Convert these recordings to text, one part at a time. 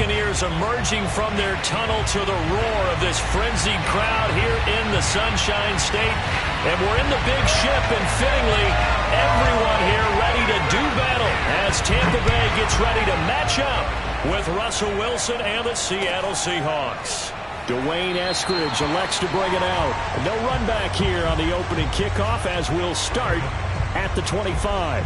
Buccaneers emerging from their tunnel to the roar of this frenzied crowd here in the Sunshine State. And we're in the big ship, and fittingly, everyone here ready to do battle as Tampa Bay gets ready to match up with Russell Wilson and the Seattle Seahawks. Dwayne Eskridge elects to bring it out. No run back here on the opening kickoff as we'll start at the 25.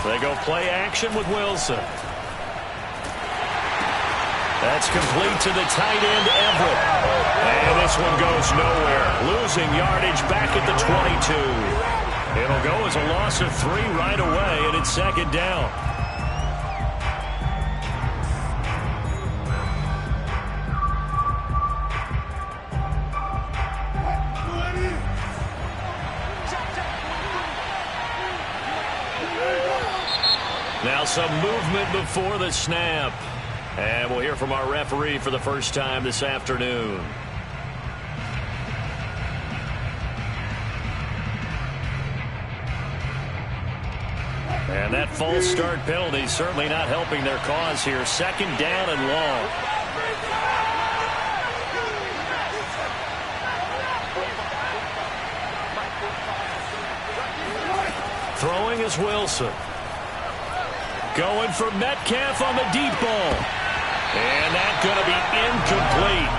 They go play action with Wilson. That's complete to the tight end, Everett. And this one goes nowhere. Losing yardage back at the 22. It'll go as a loss of 3 right away, and it's second down. Now some movement before the snap. And we'll hear from our referee for the first time this afternoon. And that false start penalty certainly not helping their cause here. Second down and long. Throwing is Wilson. Going for Metcalf on the deep ball. And that's going to be incomplete.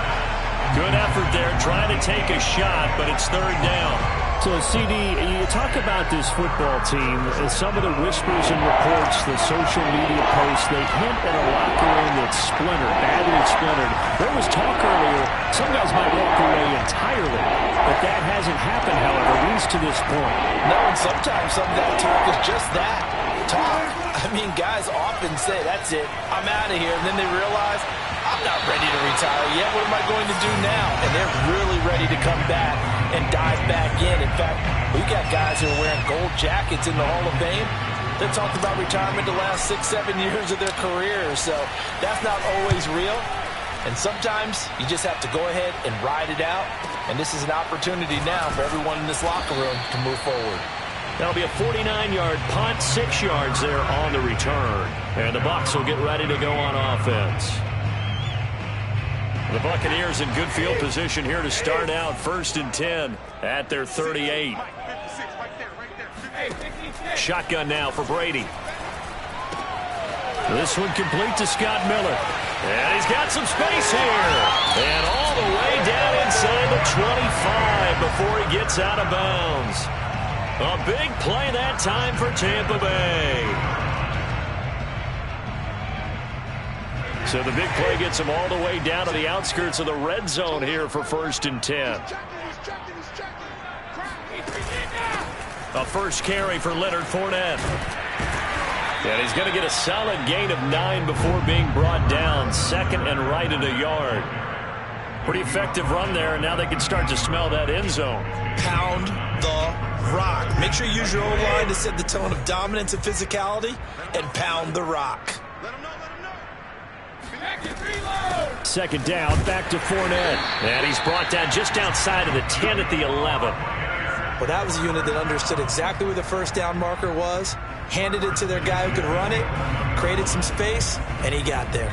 Good effort there trying to take a shot, but it's third down. So, CD, you talk about this football team, some of the whispers and reports, the social media posts, they hint at a locker room that's splintered, badly splintered. There was talk earlier, some guys might walk away entirely, but that hasn't happened, however, at least to this point. No, and sometimes some of that talk is just that, talk. I mean, guys often say, that's it, I'm out of here, and then they realize, I'm not ready to retire yet. What am I going to do now? And they're really ready to come back and dive back in. In fact, we've got guys who are wearing gold jackets in the Hall of Fame that talked about retirement the last 6-7 years of their careers. So that's not always real. And sometimes you just have to go ahead and ride it out. And this is an opportunity now for everyone in this locker room to move forward. That'll be a 49-yard punt, 6 yards there on the return. And the Bucs will get ready to go on offense. The Buccaneers in good field position here to start out 1st and 10 at their 38. Shotgun now for Brady. This one complete to Scott Miller. And he's got some space here. And all the way down inside the 25 before he gets out of bounds. A big play that time for Tampa Bay. So the big play gets him all the way down to the outskirts of the red zone here for 1st and 10. A first carry for Leonard Fournette. And he's going to get a solid gain of 9 before being brought down. 2nd and right at a yard. Pretty effective run there, and now they can start to smell that end zone. Pound the rock. Make sure you use your O-line to set the tone of dominance and physicality, and pound the rock. 2nd down, back to Fournette. And he's brought down just outside of the 10 at the 11. Well, that was a unit that understood exactly where the first down marker was, handed it to their guy who could run it, created some space, and he got there.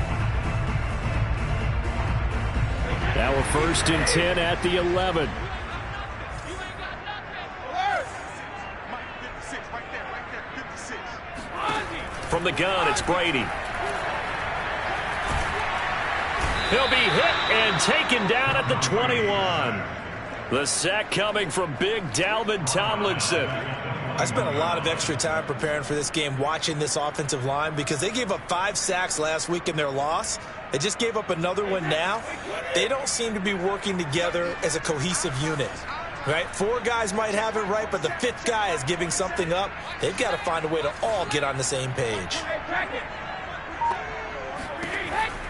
Now we're 1st and 10 at the 11. From the gun, it's Brady. He'll be hit and taken down at the 21. The sack coming from big Dalvin Tomlinson. I spent a lot of extra time preparing for this game watching this offensive line because they gave up 5 sacks last week in their loss. They just gave up another one now. They don't seem to be working together as a cohesive unit. Right? 4 guys might have it right, but the 5th guy is giving something up. They've got to find a way to all get on the same page.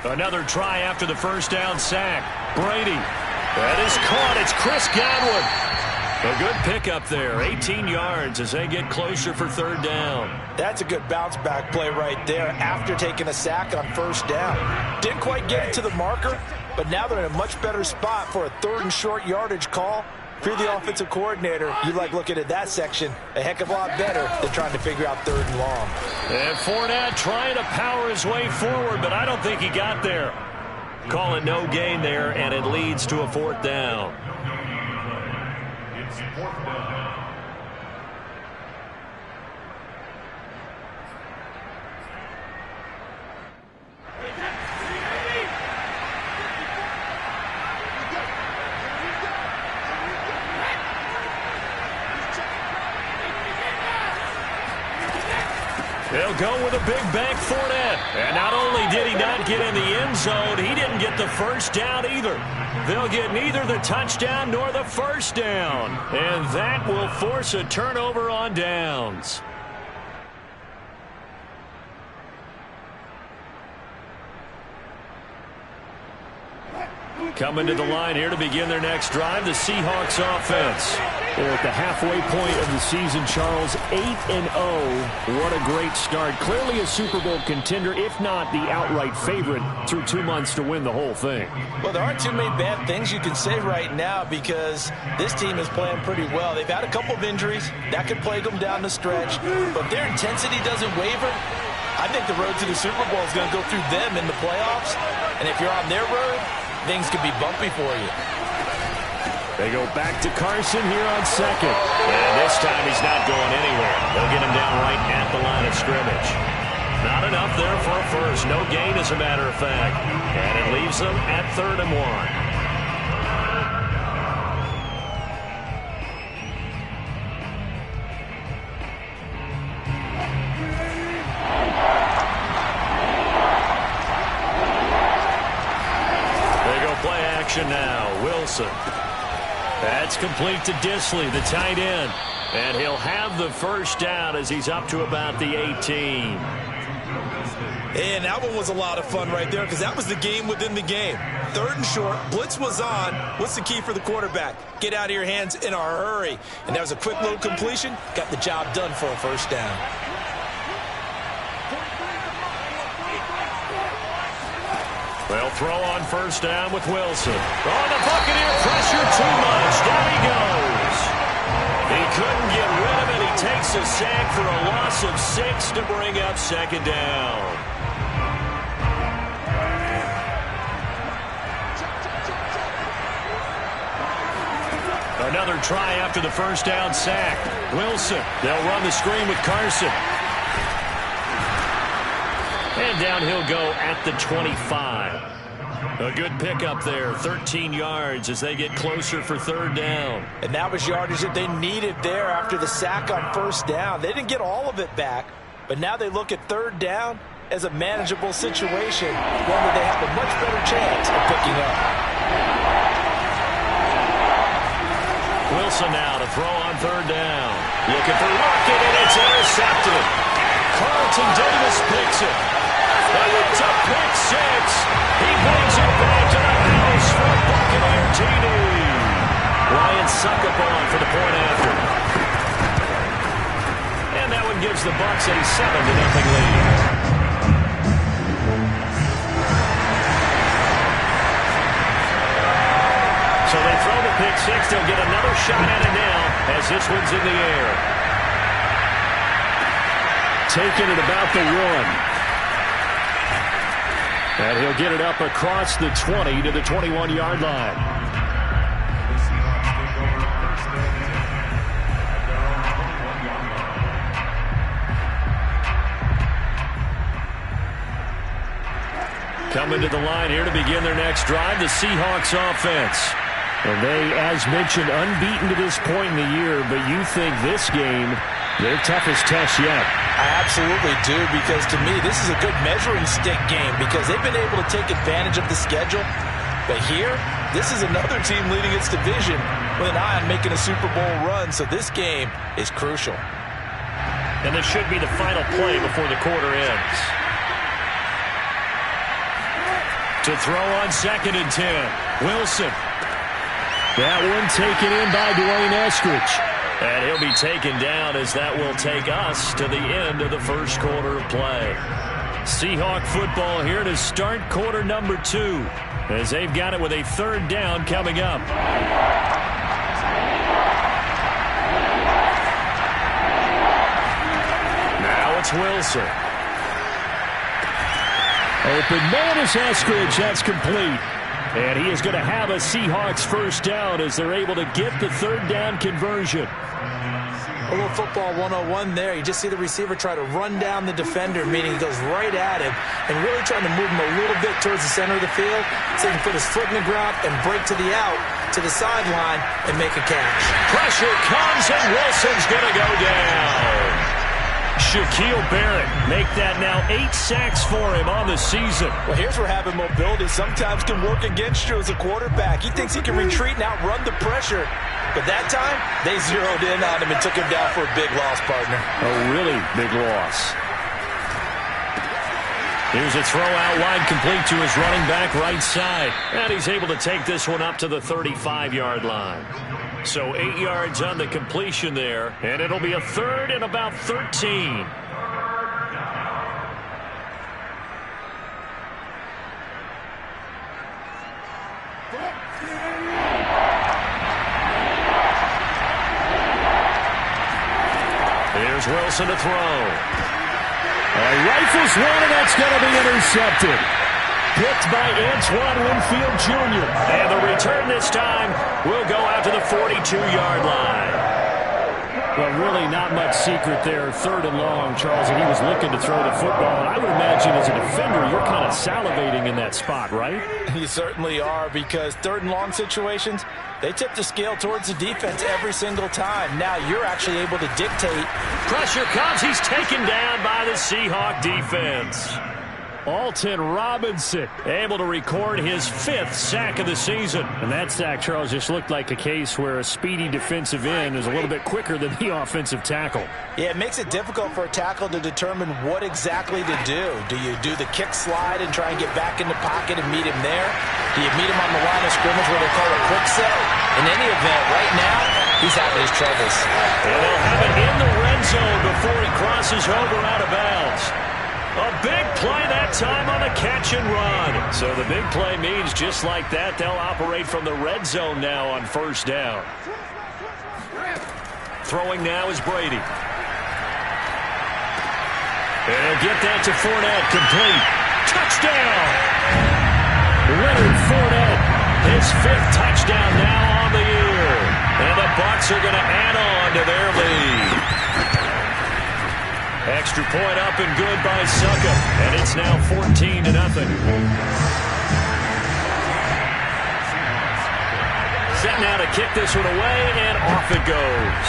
Another try after the first down sack. Brady. That is caught. It's Chris Godwin. A good pickup there, 18 yards as they get closer for third down. That's a good bounce-back play right there after taking a sack on first down. Didn't quite get it to the marker, but now they're in a much better spot for a third and short yardage call. If you're the offensive coordinator, you like looking at that section a heck of a lot better than trying to figure out third and long. And Fournette trying to power his way forward, but I don't think he got there. Calling no gain there, and it leads to a fourth down. They'll go with a big bank Fournette. And not only did he not get in the end zone, he didn't get the first down either. They'll get neither the touchdown nor the first down. And that will force a turnover on downs. Coming to the line here to begin their next drive, the Seahawks offense. They're at the halfway point of the season, Charles, 8-0. What a great start. Clearly a Super Bowl contender, if not the outright favorite, through 2 months to win the whole thing. Well, there aren't too many bad things you can say right now because this team is playing pretty well. They've had a couple of injuries. That could plague them down the stretch. But their intensity doesn't waver. I think the road to the Super Bowl is going to go through them in the playoffs. And if you're on their road, things could be bumpy for you. They go back to Carson here on second. And this time he's not going anywhere. They'll get him down right at the line of scrimmage. Not enough there for a first. No gain, as a matter of fact. And it leaves them at 3rd and 1. Now, Wilson. That's complete to Dissly, the tight end. And he'll have the first down as he's up to about the 18. And that one was a lot of fun right there because that was the game within the game. 3rd and short, blitz was on. What's the key for the quarterback? Get out of your hands in a hurry. And that was a quick little completion. Got the job done for a first down. They'll throw on first down with Wilson. Oh, the Buccaneer pressure too much. Down he goes. He couldn't get rid of it. He takes a sack for a loss of 6 to bring up second down. Another try after the first down sack. Wilson. They'll run the screen with Carson. And down he'll go at the 25. A good pickup there, 13 yards as they get closer for 3rd down. And that was yardage that they needed there after the sack on first down. They didn't get all of it back, but now they look at 3rd down as a manageable situation, one that they have a much better chance of picking up. Wilson now to throw on 3rd down. Looking for Lockett, and it's intercepted. Carlton Davis picks it. And it's a pick 6. He brings it back to the house for Buccaneer TD. Ryan Succopon for the point after. And that one gives the Bucs a 7-0 lead. So they throw the pick 6. They'll get another shot at it now as this one's in the air. Taking it about the 1. And he'll get it up across the 20 to the 21-yard line. Coming to the line here to begin their next drive, the Seahawks offense. And they, as mentioned, unbeaten to this point in the year, but you think this game, their toughest test yet. I absolutely do, because to me, this is a good measuring stick game because they've been able to take advantage of the schedule. But here, this is another team leading its division with an eye on making a Super Bowl run, so this game is crucial. And this should be the final play before the quarter ends. To throw on 2nd and 10, Wilson. That one taken in by Dwayne Eskridge. And he'll be taken down as that will take us to the end of the first quarter of play. Seahawk football here to start quarter number 2 as they've got it with a third down coming up. Now it's Wilson. Open man is Eskridge. That's complete. And he is going to have a Seahawks first down as they're able to get the third down conversion. A little football 101 there. You just see the receiver try to run down the defender, meaning he goes right at him and really trying to move him a little bit towards the center of the field so he can put his foot in the ground and break to the out, to the sideline, and make a catch. Pressure comes, and Wilson's going to go down. Shaquille Barrett make that now 8 sacks for him on the season. Well, here's where having mobility sometimes can work against you as a quarterback. He thinks he can retreat and outrun the pressure. But that time, they zeroed in on him and took him down for a big loss, partner. A really big loss. Here's a throw out wide, complete to his running back right side. And he's able to take this one up to the 35-yard line. So 8 yards on the completion there, and it'll be a third and about 13. Here's Wilson to throw. Rifles one, and that's going to be intercepted. Picked by Antoine Winfield Jr. And the return this time will go out to the 42-yard line. Well, really not much secret there. Third and long, Charles, and he was looking to throw the football. And I would imagine as a defender, you're kind of salivating in that spot, right? You certainly are, because third and long situations, they tip the scale towards the defense every single time. Now you're actually able to dictate. Pressure comes. He's taken down by the Seahawk defense. Alton Robinson able to record his 5th sack of the season. And that sack, Charles, just looked like a case where a speedy defensive end is a little bit quicker than the offensive tackle. Yeah, it makes it difficult for a tackle to determine what exactly to do. Do you do the kick slide and try and get back in the pocket and meet him there? Do you meet him on the line of scrimmage where they call a quick set? In any event, right now, he's having his troubles. And they'll have it in the red zone before he crosses over out of bounds. A big play that time on the catch and run. So the big play means just like that, they'll operate from the red zone now on first down. Throwing now is Brady. And he'll get that to Fournette, complete. Touchdown! Leonard Fournette, his 5th touchdown now on the year. And the Bucs are going to add on to their lead. Extra point up and good by Succop, and it's now 14-0. Set now to kick this one away, and off it goes.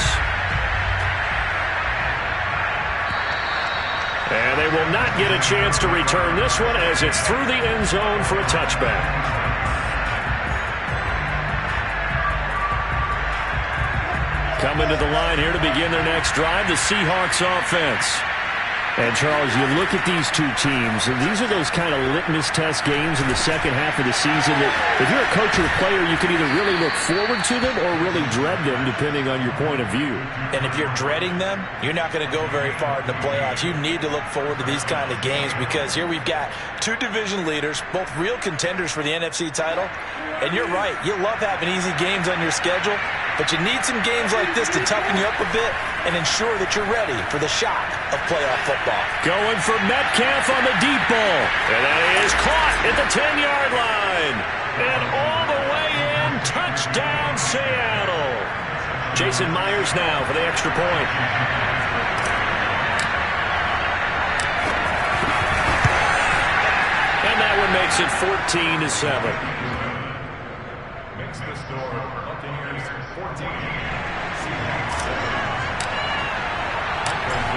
And they will not get a chance to return this one as it's through the end zone for a touchback. Coming to the line here to begin their next drive, the Seahawks offense. And, Charles, you look at these two teams, and these are those kind of litmus test games in the second half of the season that if you're a coach or a player, you can either really look forward to them or really dread them, depending on your point of view. And if you're dreading them, you're not going to go very far in the playoffs. You need to look forward to these kind of games because here we've got 2 division leaders, both real contenders for the NFC title. And you're right, you love having easy games on your schedule, but you need some games like this to toughen you up a bit and ensure that you're ready for the shock of playoff football. Going for Metcalf on the deep ball. And that is caught at the 10-yard line. And all the way in, touchdown Seattle. Jason Myers now for the extra point. And that one makes it 14-7. Makes the score Buccaneers 14.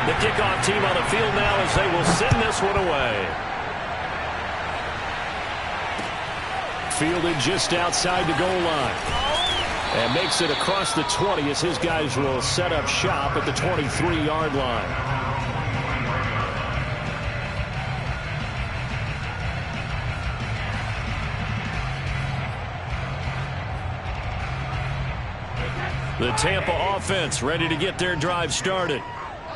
The kickoff team on the field now as they will send this one away. Fielded just outside the goal line. And makes it across the 20 as his guys will set up shop at the 23-yard line. The Tampa offense ready to get their drive started.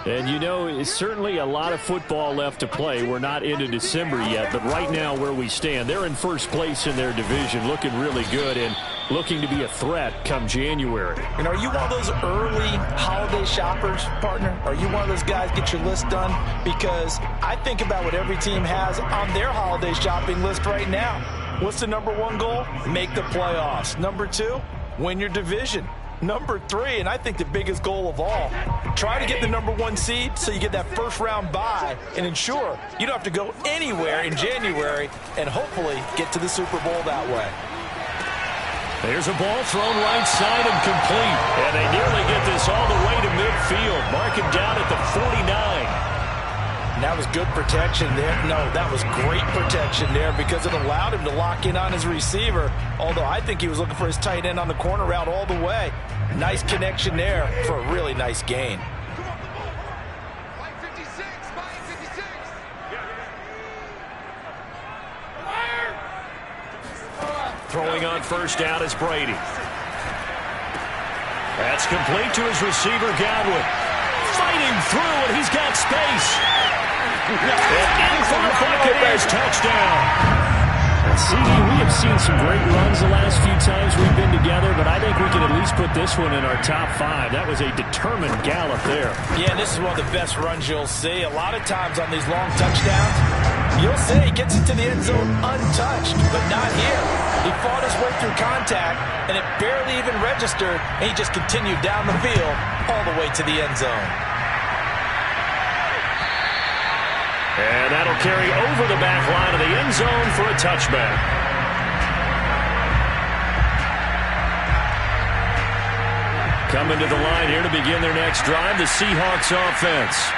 And, you know, it's certainly a lot of football left to play. We're not into December yet, but right now where we stand, they're in first place in their division, looking really good and looking to be a threat come January. And are you one of those early holiday shoppers, partner? Are you one of those guys get your list done? Because I think about what every team has on their holiday shopping list right now. What's the number one goal? Make the playoffs. Number two, win your division. Number three, and I think the biggest goal of all, try to get the number one seed so you get that first round bye and ensure you don't have to go anywhere in January and hopefully get to the Super Bowl that way. There's a ball thrown right side and complete. And they nearly get this all the way to midfield. Mark him down at the 49. And that was good protection there. No, that was great protection there because it allowed him to lock in on his receiver. Although I think he was looking for his tight end on the corner route all the way. Nice connection there for a really nice gain. Throwing on first down is Brady. That's complete to his receiver, Godwin. Fighting through, and he's got space. And in for the Buccaneers touchdown. CD, we have seen some great runs the last few times we've been together, but I think we can at least put this one in our top 5. That was a determined gallop there. Yeah, and this is one of the best runs you'll see. A lot of times on these long touchdowns, you'll see he gets into the end zone untouched, but not here. He fought his way through contact, and it barely even registered, and he just continued down the field all the way to the end zone. And that'll carry over the back line of the end zone for a touchback. Coming to the line here to begin their next drive, the Seahawks offense.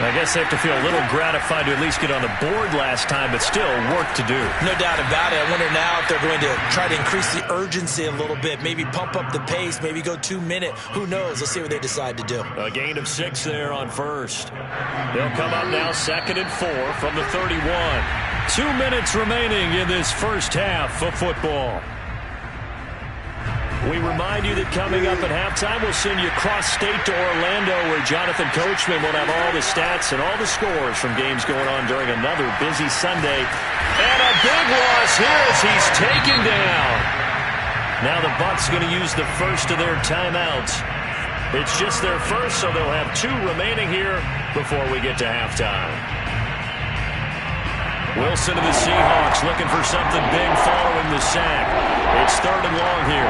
I guess they have to feel a little gratified to at least get on the board last time, but still work to do. No doubt about it. I wonder now if they're going to try to increase the urgency a little bit, maybe pump up the pace, maybe go 2-minute. Who knows? Let's see what they decide to do. A gain of 6 there on first. They'll come up now 2nd and 4 from the 31. 2 minutes remaining in this first half of football. We remind you that coming up at halftime, we'll send you cross-state to Orlando, where Jonathan Coachman will have all the stats and all the scores from games going on during another busy Sunday. And a big loss here as he's taken down. Now the Bucs going to use the first of their timeouts. It's just their first, so they'll have 2 remaining here before we get to halftime. Wilson of the Seahawks looking for something big following the sack. It's 3rd and long here.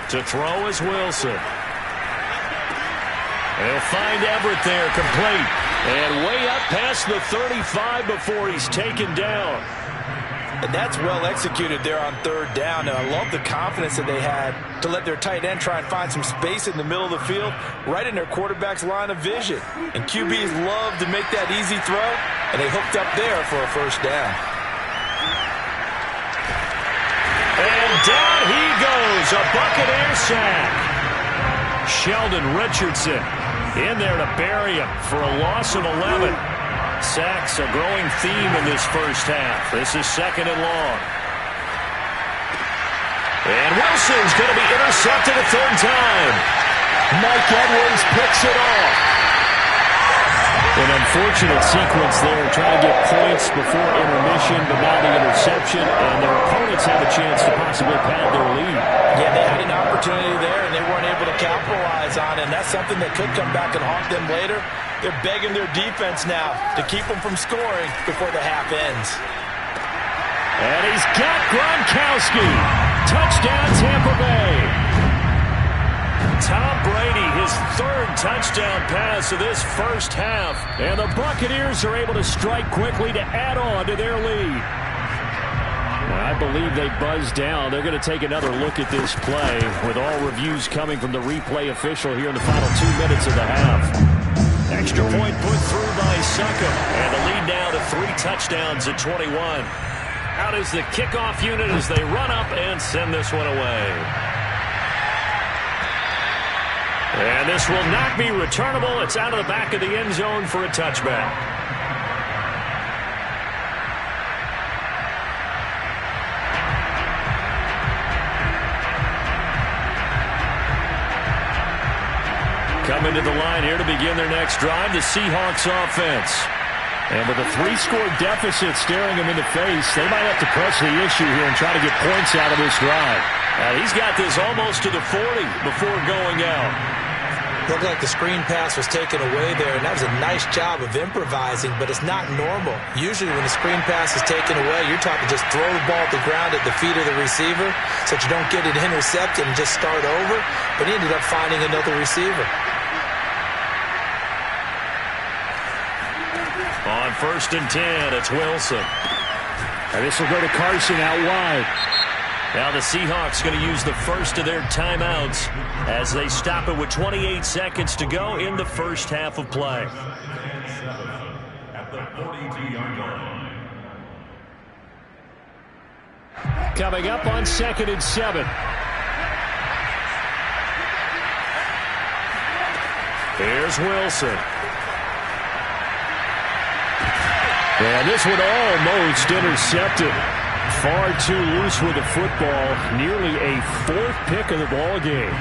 To throw is Wilson. They'll find Everett there, complete. And way up past the 35 before he's taken down. And that's well executed there on 3rd down. And I love the confidence that they had to let their tight end try and find some space in the middle of the field, right in their quarterback's line of vision. And QBs love to make that easy throw, and they hooked up there for a first down. And down he goes, a Buccaneer sack. Sheldon Richardson in there to bury him for a loss of 11. Sacks a growing theme in this first half. This is 2nd and long. And Wilson's going to be intercepted a 3rd time. Mike Edwards picks it off. An unfortunate sequence there, trying to get points before intermission, but now the interception, and their opponents have a chance to possibly pad their lead. Yeah, they had an opportunity there, and they weren't able to capitalize on it, and that's something that could come back and haunt them later. They're begging their defense now to keep them from scoring before the half ends. And he's got Gronkowski. Touchdown, Tampa Bay. Tom Brady, his 3rd touchdown pass of this first half. And the Buccaneers are able to strike quickly to add on to their lead. I believe they buzzed down. They're going to take another look at this play, with all reviews coming from the replay official here in the final 2 minutes of the half. Extra point put through by Succop. And the lead now to 3 touchdowns at 21. Out is the kickoff unit as they run up and send this one away. And this will not be returnable. It's out of the back of the end zone for a touchback. Coming to the line here to begin their next drive, the Seahawks offense. And with a 3-score deficit staring them in the face, they might have to press the issue here and try to get points out of this drive. He's got this almost to the 40 before going out. Looked like the screen pass was taken away there, and that was a nice job of improvising, but it's not normal. Usually when the screen pass is taken away, you're taught to just throw the ball at the ground at the feet of the receiver so that you don't get it intercepted and just start over, but he ended up finding another receiver. On 1st and 10, it's Wilson. And this will go to Carson out wide. Now the Seahawks going to use the first of their timeouts as they stop it with 28 seconds to go in the first half of play. At the 42-yard line. Coming up on 2nd and 7. Here's Wilson. And this one almost intercepted. Far too loose with the football. Nearly a 4th pick of the ball game.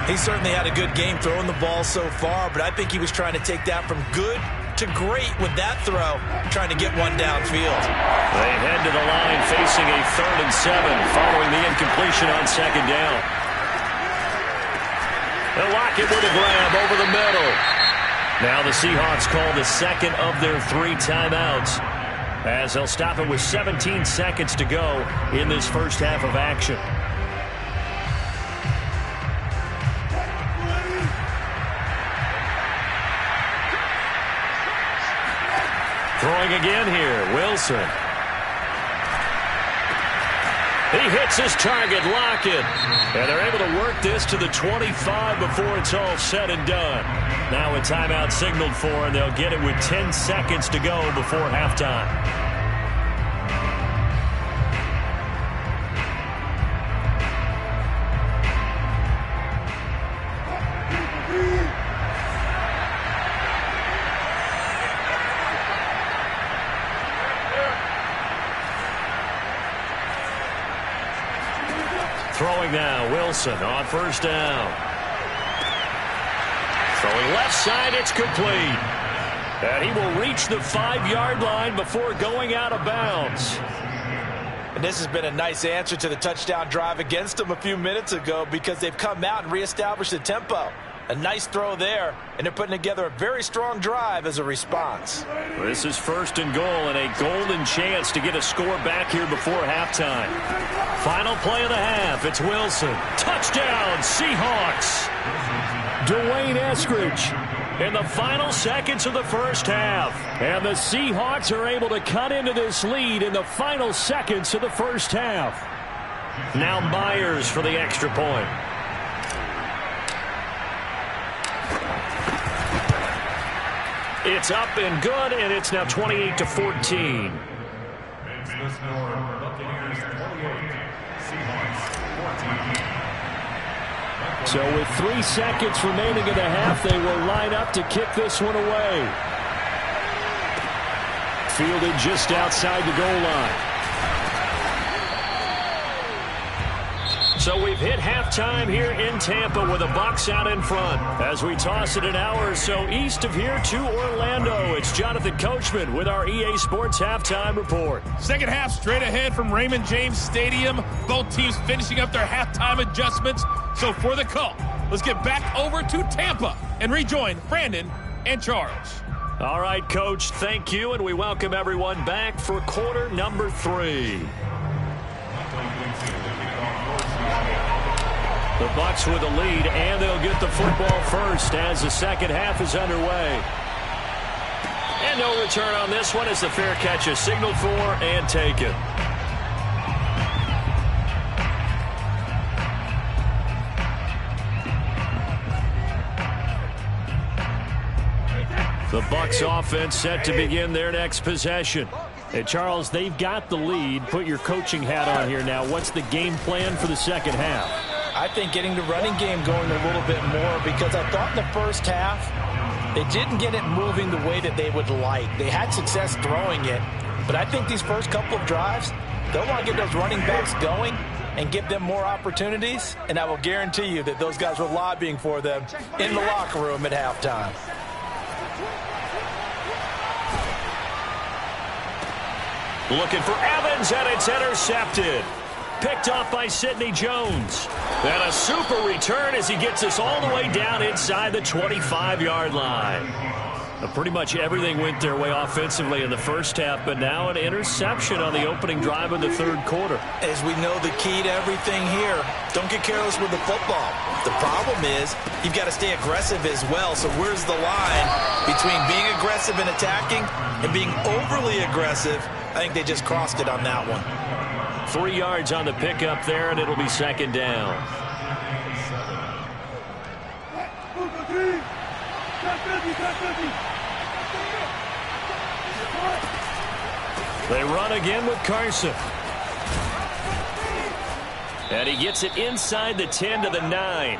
He certainly had a good game throwing the ball so far, but I think he was trying to take that from good to great with that throw, trying to get one downfield. They head to the line facing a 3rd and 7 following the incompletion on 2nd down. They'll lock it with a grab over the middle. Now the Seahawks call the second of their 3 timeouts as they'll stop it with 17 seconds to go in this first half of action. Throwing again here, Wilson. He hits his target, Lockett. And they're able to work this to the 25 before it's all said and done. Now a timeout signaled for, and they'll get it with 10 seconds to go before halftime. Throwing now, Wilson on 1st down. Throwing left side, it's complete. And he will reach the 5-yard line before going out of bounds. And this has been a nice answer to the touchdown drive against them a few minutes ago because they've come out and reestablished the tempo. A nice throw there, and they're putting together a very strong drive as a response. This is 1st and goal and a golden chance to get a score back here before halftime. Final play of the half, it's Wilson. Touchdown, Seahawks. Dwayne Eskridge In the final seconds of the first half. And the Seahawks are able to cut into this lead in the final seconds of the first half. Now Myers for the extra point. It's up and good, and it's now 28-14. Makes the score, Buccaneers 28, Seahawks 14. So with 3 seconds remaining in the half, they will line up to kick this one away. Fielded just outside the goal line. So we've hit halftime here in Tampa with the Bucs out in front. As we toss it an hour or so east of here to Orlando, it's Jonathan Coachman with our EA Sports Halftime Report. Second half straight ahead from Raymond James Stadium. Both teams finishing up their halftime adjustments. So for the call, let's get back over to Tampa and rejoin Brandon and Charles. All right, Coach, thank you, and we welcome everyone back for quarter number 3. The Bucs with the lead, and they'll get the football first as the second half is underway. And no return on this one as the fair catch is signaled for and taken. The Bucs offense set to begin their next possession. And Charles, they've got the lead. Put your coaching hat on here now. What's the game plan for the second half? I I think getting the running game going a little bit more, because I thought in the first half they didn't get it moving the way that they would like. They had success throwing it, but I think these first couple of drives, they'll want to get those running backs going and give them more opportunities, and I will guarantee you that those guys were lobbying for them in the locker room at halftime. Looking for Evans, and it's intercepted. Picked off by Sidney Jones. And a super return as he gets us all the way down inside the 25-yard line. Pretty much everything went their way offensively in the first half, but now an interception on the opening drive of the third quarter. As we know, the key to everything here, don't get careless with the football. The problem is you've got to stay aggressive as well. So where's the line between being aggressive and attacking and being overly aggressive? I think they just crossed it on that one. 3 yards on the pickup there, and it'll be second down. They run again with Carson. And he gets it inside the 10 to the 9.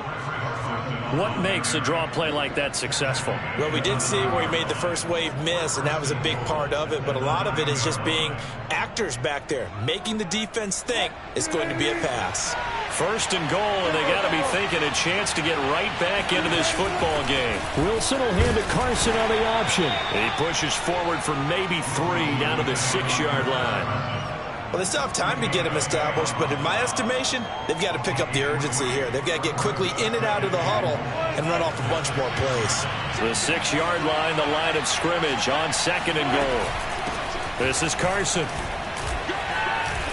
What makes a draw play like that successful? Well, we did see where he made the first wave miss, and that was a big part of it. But a lot of it is just being actors back there, making the defense think it's going to be a pass. First and goal, and they got to be thinking a chance to get right back into this football game. Wilson will hand to Carson on the option. He pushes forward for maybe 3 down to the 6-yard line. Well, they still have time to get him established, but in my estimation, they've got to pick up the urgency here. They've got to get quickly in and out of the huddle and run off a bunch more plays. The 6-yard line, the line of scrimmage on second and goal. This is Carson.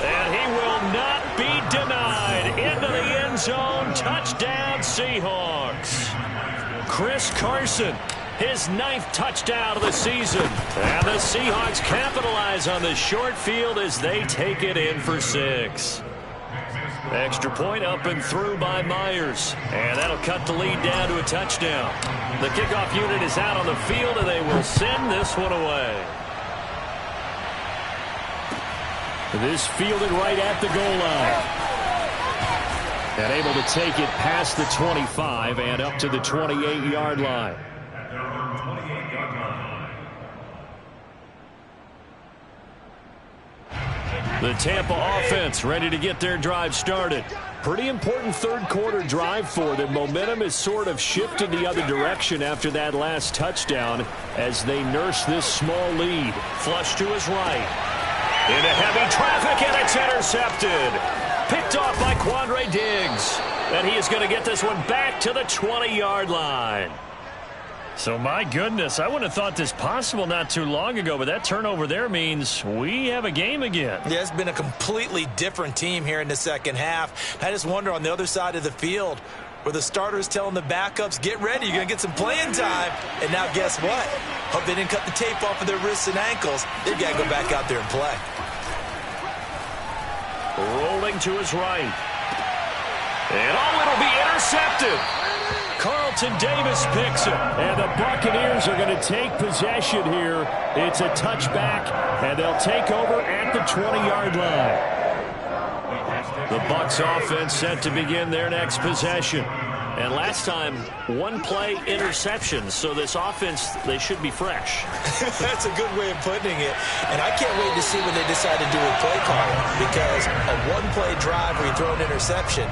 And he will not be denied. Into the end zone. Touchdown, Seahawks. Chris Carson, his 9th touchdown of the season. And the Seahawks capitalize on the short field as they take it in for 6. Extra point up and through by Myers. And that'll cut the lead down to a touchdown. The kickoff unit is out on the field, and they will send this one away. This fielded right at the goal line. And able to take it past the 25 and up to the 28-yard line. The Tampa offense ready to get their drive started. Pretty important third quarter drive for them. Momentum has sort of shifted the other direction after that last touchdown as they nurse this small lead. Flush to his right. Into heavy traffic, and it's intercepted. Picked off by Quandre Diggs. And he is going to get this one back to the 20-yard line. So, my goodness, I wouldn't have thought this possible not too long ago, but that turnover there means we have a game again. Yeah, it's been a completely different team here in the second half. I just wonder on the other side of the field where the starters telling the backups, get ready, you're going to get some playing time. And now guess what? Hope they didn't cut the tape off of their wrists and ankles. They've got to go back out there and play. Rolling to his right. And it'll be intercepted. Carlton Davis picks it. And the Buccaneers are going to take possession here. It's a touchback, and they'll take over at the 20-yard line. The Bucs offense set to begin their next possession. And last time, 1-play interception. So this offense, they should be fresh. That's a good way of putting it. And I can't wait to see when they decide to do a play calling. Because a 1-play drive where you throw an interception,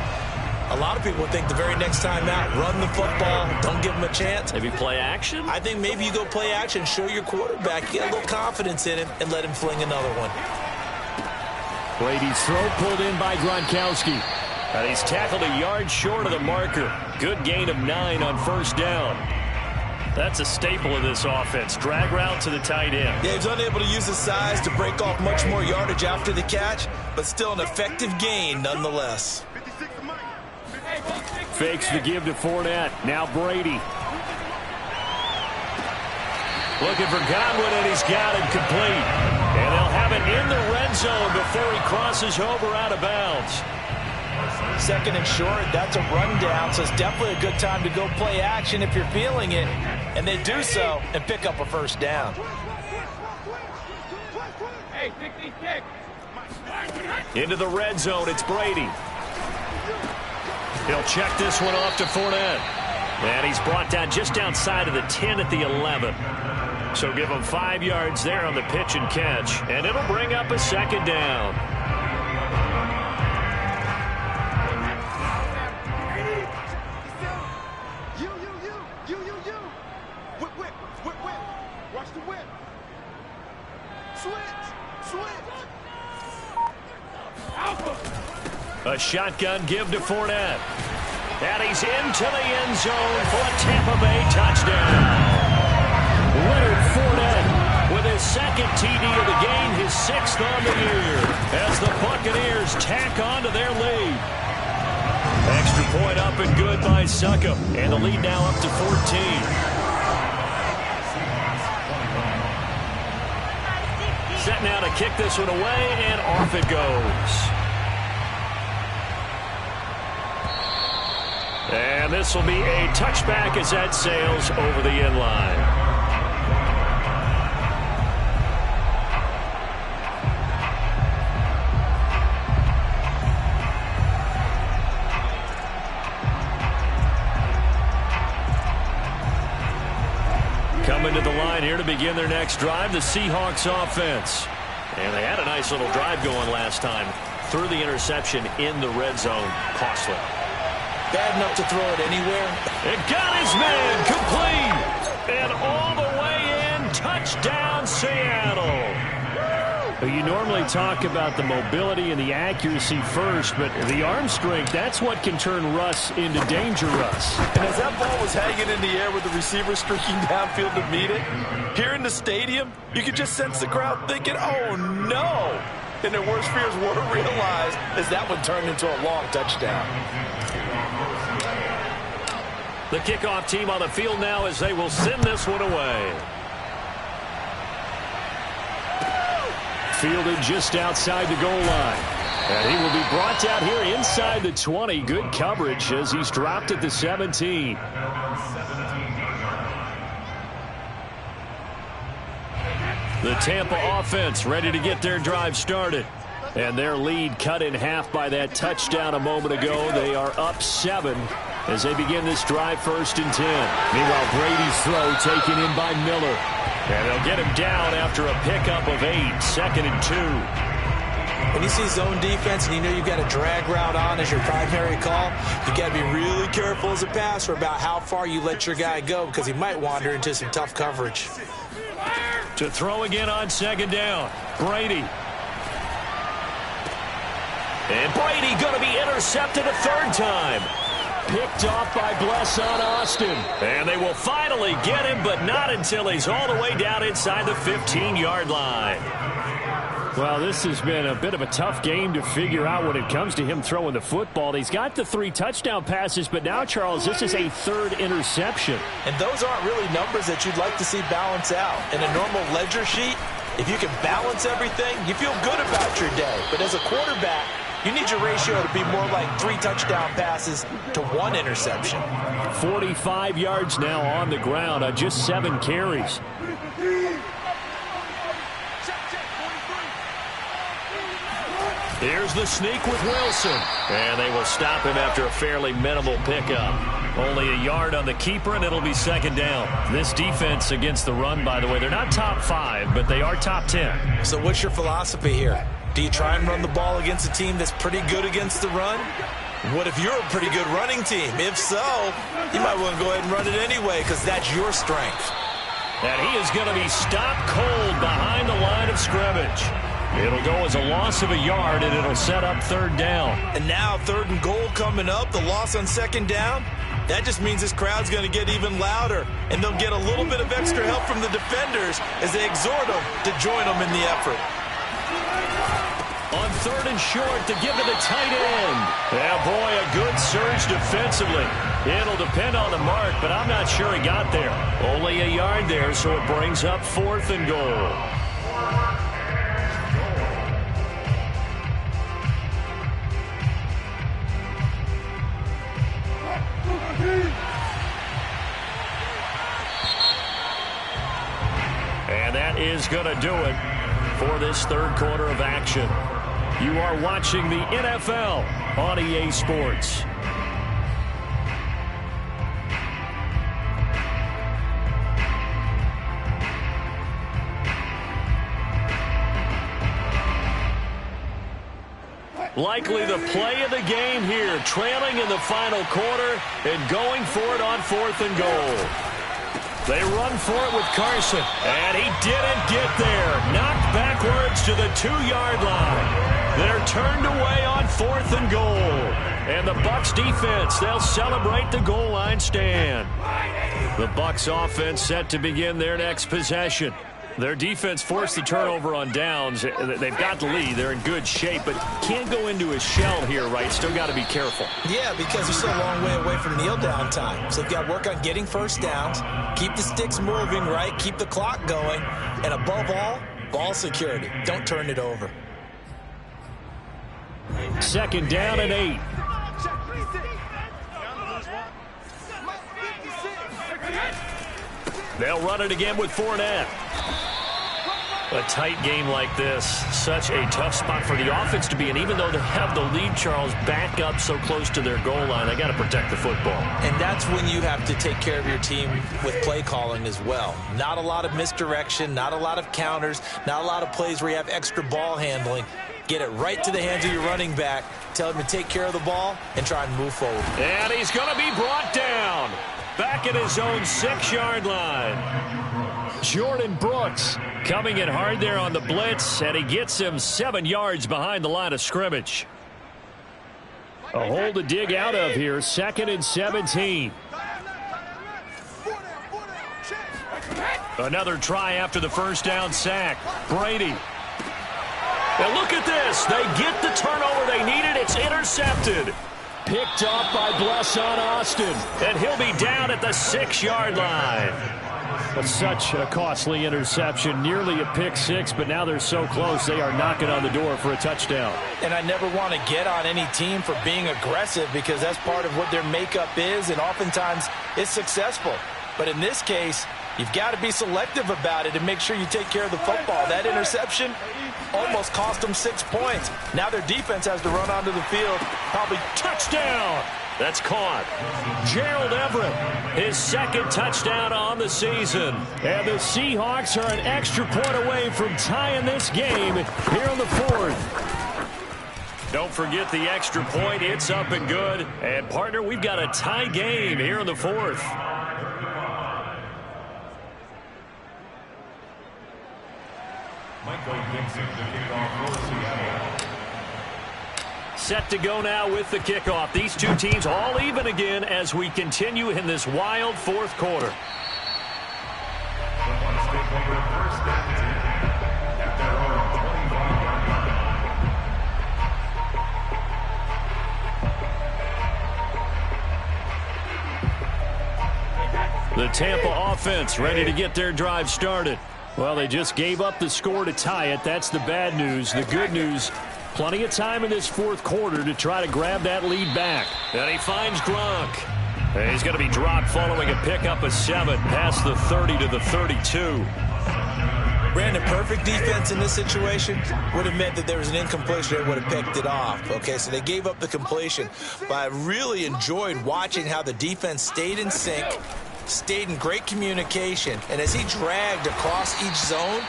a lot of people think the very next time out, run the football, don't give them a chance. Maybe play action? I think maybe you go play action, show your quarterback, get a little confidence in him, and let him fling another one. Brady's throw pulled in by Gronkowski. And he's tackled a yard short of the marker. Good gain of 9 on first down. That's a staple of this offense. Drag route to the tight end. Yeah, he's unable to use his size to break off much more yardage after the catch, but still an effective gain nonetheless. Fakes the give to Fournette. Now Brady. Looking for Godwin, and he's got it complete. And they'll have it in the red zone before he crosses over out of bounds. Second and short, that's a rundown, so it's definitely a good time to go play action if you're feeling it. And they do so and pick up a first down. Into the red zone, it's Brady. He'll check this one off to Fournette. And he's brought down just outside of the 10 at the 11. So give him 5 yards there on the pitch and catch. And it'll bring up a second down. Watch the whip. Switch. A shotgun give to Fournette. And he's into the end zone for a Tampa Bay touchdown. Leonard Fournette with his second TD of the game, his 6th on the year, as the Buccaneers tack on to their lead. Extra point up and good by Succop. And the lead now up to 14. Set now to kick this one away, and off it goes. And this will be a touchback as that sails over the end line. Coming to the line here to begin their next drive, the Seahawks offense. And they had a nice little drive going last time. Threw the interception in the red zone. Costly. Bad enough to throw it anywhere. It got his man complete. And all the way in. Touchdown, Seattle. You normally talk about the mobility and the accuracy first, but the arm strength, that's what can turn Russ into danger Russ. And as that ball was hanging in the air with the receiver streaking downfield to meet it, here in the stadium, you could just sense the crowd thinking, oh, no. And their worst fears were realized as that one turned into a long touchdown. The kickoff team on the field now as they will send this one away. Fielded just outside the goal line. And he will be brought down here inside the 20. Good coverage as he's dropped at the 17. The Tampa offense ready to get their drive started. And their lead cut in half by that touchdown a moment ago. They are up 7 as they begin this drive 1st and 10. Meanwhile, Brady's throw taken in by Miller. And they'll get him down after a pickup of 8, 2nd and 2. When you see zone defense and you know you've got a drag route on as your primary call, you got to be really careful as a passer about how far you let your guy go because he might wander into some tough coverage. To throw again on 2nd down, Brady. And Brady going to be intercepted a 3rd time. Picked off by Bless on Austin. And they will finally get him, but not until he's all the way down inside the 15-yard line. Well, this has been a bit of a tough game to figure out when it comes to him throwing the football. He's got the 3 touchdown passes, but now, Charles, this is a 3rd interception. And those aren't really numbers that you'd like to see balance out. In a normal ledger sheet, if you can balance everything, you feel good about your day. But as a quarterback, you need your ratio to be more like 3 touchdown passes to 1 interception. 45 yards now on the ground on just 7 carries. Here's the sneak with Wilson. And they will stop him after a fairly minimal pickup. Only a yard on the keeper, and it'll be 2nd down. This defense against the run, by the way, they're not top 5, but they are top 10. So what's your philosophy here? Do you try and run the ball against a team that's pretty good against the run? What if you're a pretty good running team? If so, you might want to go ahead and run it anyway because that's your strength. And he is going to be stopped cold behind the line of scrimmage. It'll go as a loss of a yard, and it'll set up 3rd down. And now 3rd and goal coming up, the loss on 2nd down. That just means this crowd's going to get even louder, and they'll get a little bit of extra help from the defenders as they exhort them to join them in the effort. On 3rd and short to give to the tight end. Yeah, boy, a good surge defensively. It'll depend on the mark, but I'm not sure he got there. Only a yard there, so it brings up 4th and goal. And that is going to do it for this 3rd quarter of action. You are watching the NFL on EA Sports. Likely the play of the game here, trailing in the final quarter and going for it on 4th and goal. They run for it with Carson, and he didn't get there. Knocked backwards to the 2-yard line. They're turned away on 4th and goal. And the Bucs defense, they'll celebrate the goal line stand. The Bucs offense set to begin their next possession. Their defense forced the turnover on downs. They've got the lead. They're in good shape, but can't go into a shell here, right? Still got to be careful. Yeah, because they're still a long way away from kneel down time. So they've got to work on getting first downs, keep the sticks moving, right? Keep the clock going. And above all, ball security. Don't turn it over. 2nd down and 8. They'll run it again with Fournette. A tight game like this, such a tough spot for the offense to be in. Even though they have the lead, Charles, back up so close to their goal line, they got to protect the football. And that's when you have to take care of your team with play calling as well. Not a lot of misdirection, not a lot of counters, not a lot of plays where you have extra ball handling. Get it right to the hands of your running back, tell him to take care of the ball, and try and move forward. And he's going to be brought down back at his own 6-yard line. Jordan Brooks coming in hard there on the blitz, and he gets him 7 yards behind the line of scrimmage. A hole to dig out of here, 2nd and 17. Another try after the first down sack. Brady. And look at this. They get the turnover they needed. It's intercepted. Picked off by Blesson Austin. And he'll be down at the 6-yard line. Such a costly interception, nearly a pick six, but now they're so close they are knocking on the door for a touchdown. And I never want to get on any team for being aggressive because that's part of what their makeup is, and oftentimes it's successful. But in this case, you've got to be selective about it and make sure you take care of the football. That interception almost cost them 6 points. Now their defense has to run onto the field. Probably touchdown. That's caught. Gerald Everett, his 2nd touchdown on the season. And the Seahawks are an extra point away from tying this game here on the 4th. Don't forget the extra point. It's up and good. And, partner, we've got a tie game here in the 4th. Michael Dixon, the kickoff for Seattle. Set to go now with the kickoff. These two teams all even again as we continue in this wild 4th quarter. The Bucs take over 1st and 10 at their own 25-yard line. The Tampa offense ready to get their drive started. Well, they just gave up the score to tie it. That's the bad news. The good news, plenty of time in this 4th quarter to try to grab that lead back. And he finds Gronk. And he's going to be dropped following a pickup of 7 past the 30 to the 32. Brandon, perfect defense in this situation would have meant that there was an incompletion. They would have picked it off. Okay, so they gave up the completion. But I really enjoyed watching how the defense stayed in sync, stayed in great communication. And as he dragged across each zone,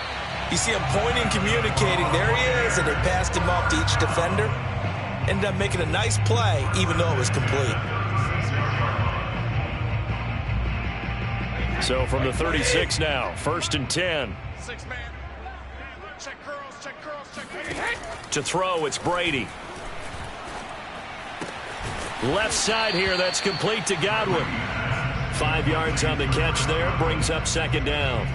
you see him pointing, communicating. There he is, and they passed him off to each defender. Ended up making a nice play, even though it was complete. So from the 36 now, 1st and 10. 6-man. Check curls, check curls, check. To throw, it's Brady. Left side here, that's complete to Godwin. 5 yards on the catch there, brings up 2nd down.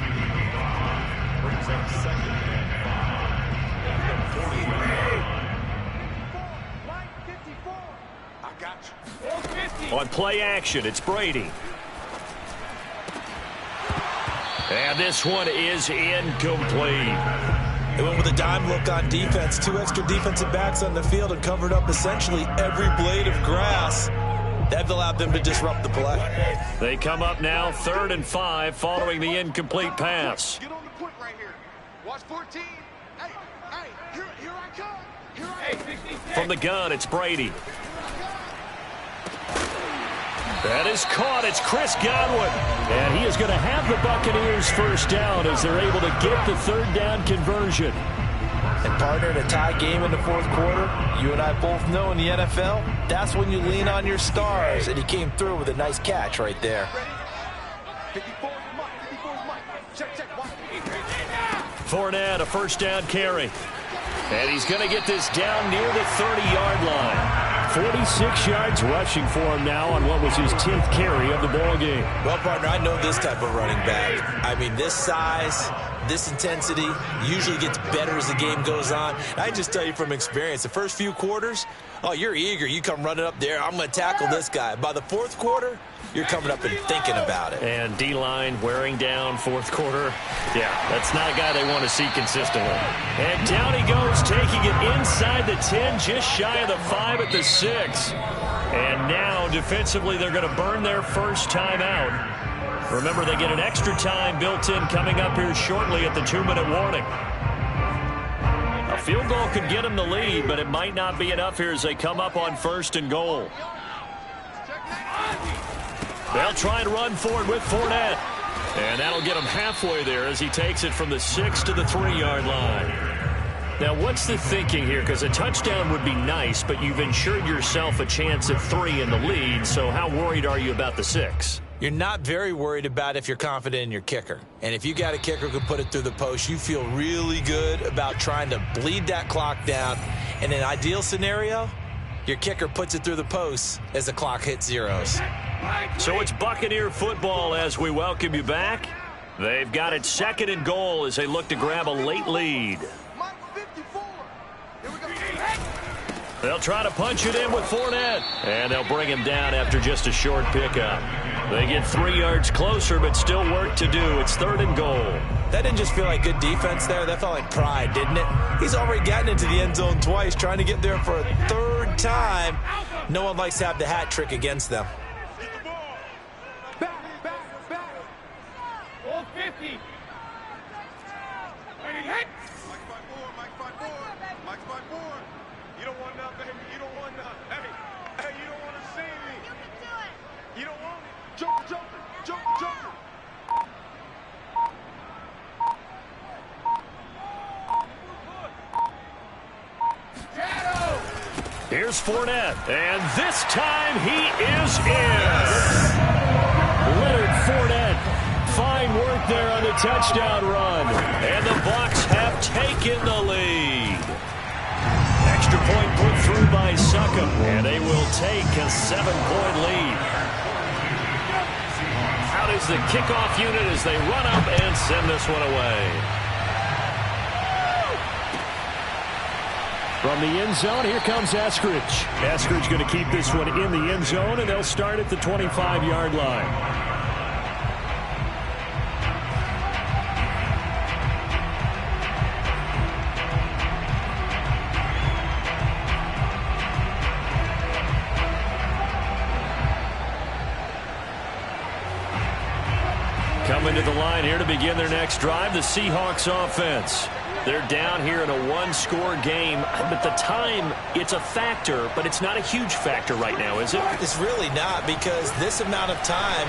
Brings up 2nd and 5. I got you. On play action, it's Brady. And this one is incomplete. They went with a dime look on defense. 2 extra defensive backs on the field and covered up essentially every blade of grass. That allowed them to disrupt the play. They come up now 3rd and 5 following the incomplete pass. Get on the point right here. Watch 14. Hey, here I come. Here I come. From the gun, it's Brady. That is caught. It's Chris Godwin. And he is going to have the Buccaneers first down as they're able to get the 3rd down conversion. And partner, in a tie game in the fourth quarter, you and I both know in the NFL, that's when you lean on your stars. And he came through with a nice catch right there. Fournette, a first down carry. And he's going to get this down near the 30-yard line. 46 yards rushing for him now on what was his 10th carry of the ball game. Well, partner, I know this type of running back. I mean, this size, this intensity usually gets better as the game goes on. I just tell you from experience, the first few quarters, oh, you're eager. You come running up there. I'm going to tackle this guy. By the fourth quarter, you're coming up and thinking about it. And D-line wearing down fourth quarter. Yeah, that's not a guy they want to see consistently. And down he goes, taking it inside the 10, just shy of the 5 at the 6. And now, defensively, they're going to burn their first time out. Remember, they get an extra time built in coming up here shortly at the 2-minute warning. A field goal could get them the lead, but it might not be enough here as they come up on 1st and goal. They'll try and run forward with Fournette. And that'll get him halfway there as he takes it from the 6 to the 3-yard line. Now, what's the thinking here? Because a touchdown would be nice, but you've ensured yourself a chance at 3 in the lead, so how worried are you about the 6? You're not very worried about if you're confident in your kicker. And if you got a kicker who can put it through the post, you feel really good about trying to bleed that clock down. In an ideal scenario, your kicker puts it through the post as the clock hits zeros. So it's Buccaneer football as we welcome you back. They've got it 2nd and goal as they look to grab a late lead. They'll try to punch it in with Fournette. And they'll bring him down after just a short pickup. They get 3 yards closer, but still work to do. It's 3rd and goal. That didn't just feel like good defense there. That felt like pride, didn't it? He's already gotten into the end zone twice, trying to get there for a 3rd time. No one likes to have the hat trick against them. All 50. Mike's my board. You don't want nothing, baby. You don't want nothing. Hey, you don't want to see me. You can do it. You don't want it. Jump. Here's Fournette, and this time he is in. Leonard Fournette, fine work there on the touchdown run. And the Bucs have taken the lead. Extra point put through by Succop, and they will take a 7-point lead. Out is the kickoff unit as they run up and send this one away. From the end zone, here comes Eskridge. Eskridge going to keep this one in the end zone, and they'll start at the 25-yard line. Coming to the line here to begin their next drive, the Seahawks offense. They're down here in a one-score game. But the time, it's a factor, but it's not a huge factor right now, is it? It's really not, because this amount of time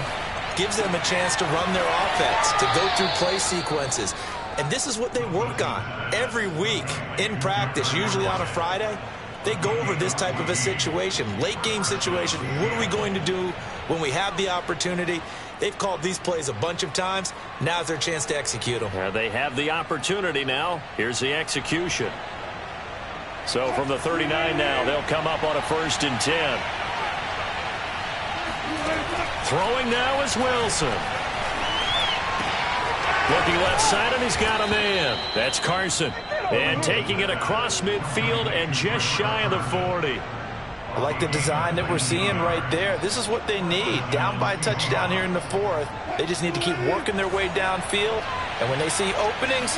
gives them a chance to run their offense, to go through play sequences. And this is what they work on every week in practice, usually on a Friday. They go over this type of a situation, late game situation. What are we going to do when we have the opportunity? They've called these plays a bunch of times. Now's their chance to execute them. Yeah, they have the opportunity now. Here's the execution. So from the 39 now, they'll come up on a 1st and 10. Throwing now is Wilson. Looking left side, and he's got a man. That's Carson. And taking it across midfield and just shy of the 40. I like the design that we're seeing right there. This is what they need. Down by a touchdown here in the 4th. They just need to keep working their way downfield. And when they see openings,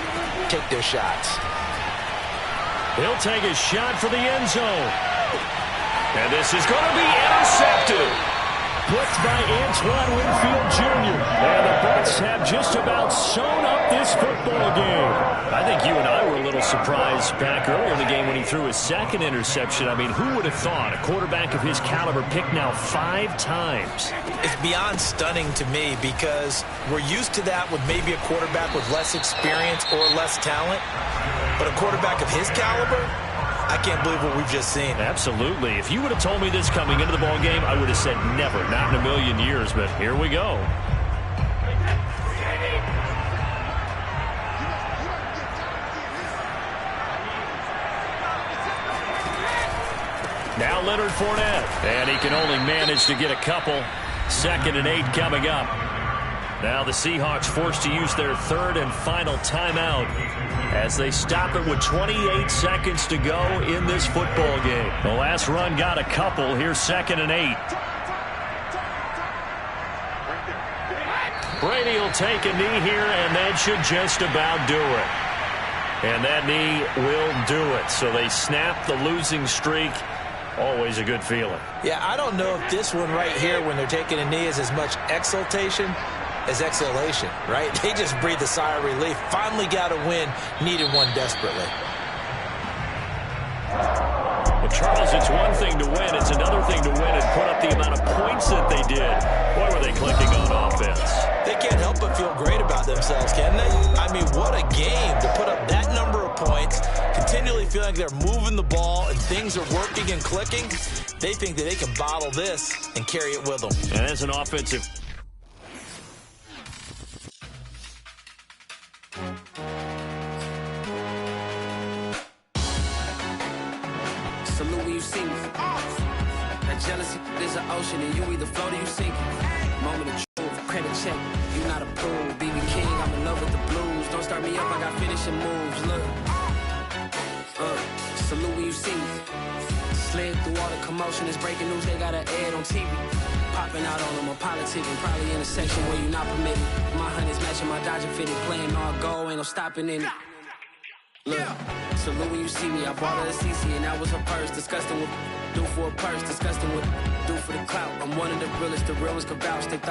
take their shots. He'll take a shot for the end zone. And this is going to be intercepted. blitzed by Antoine Winfield Jr. And the Bucs have just about sewn up this football game. I think you and I were a little surprised back earlier in the game when he threw his second interception. I mean, who would have thought a quarterback of his caliber picked now 5 times? It's beyond stunning to me because we're used to that with maybe a quarterback with less experience or less talent. But a quarterback of his caliber, I can't believe what we've just seen. Absolutely. If you would have told me this coming into the ball game, I would have said never, not in a million years. But here we go. Now Leonard Fournette. And he can only manage to get a couple. 2nd and 8 coming up. Now the Seahawks forced to use their 3rd and final timeout as they stop it with 28 seconds to go in this football game. The last run got a couple. Here's 2nd and 8. Brady will take a knee here, and that should just about do it. And that knee will do it. So they snap the losing streak. Always a good feeling. Yeah, I don't know if this one right here, when they're taking a knee, is as much exultation as exhalation, right? They just breathe a sigh of relief. Finally got a win, needed one desperately. Well, Charles, it's one thing to win. It's another thing to win and put up the amount of points that they did. Boy, were they clicking on offense. They can't help but feel great about themselves, can they? I mean, what a game to put up that number of points, continually feeling like they're moving the ball and things are working and clicking. They think that they can bottle this and carry it with them. And as an offensive... Salute when you see me. That jealousy is an ocean, and you either float or you sink. Moment of truth, credit check. You not approved. BB King, I'm in love with the blues. Don't start me up, I got finishing moves. Look. Salute when you see me. Slid through all the commotion. It's breaking news, they got an ad on TV. Popping out on them, I'm politicking. Probably in a section where you not permitted. My honey's matching my Dodger fitted. Playing all go, ain't no stopping in it. Look, salute when you see me. I bought her a CC and that was her purse. Disgusting what do for a purse. Disgusting what do for the clout. I'm one of the realest. The realest could vouch. They thought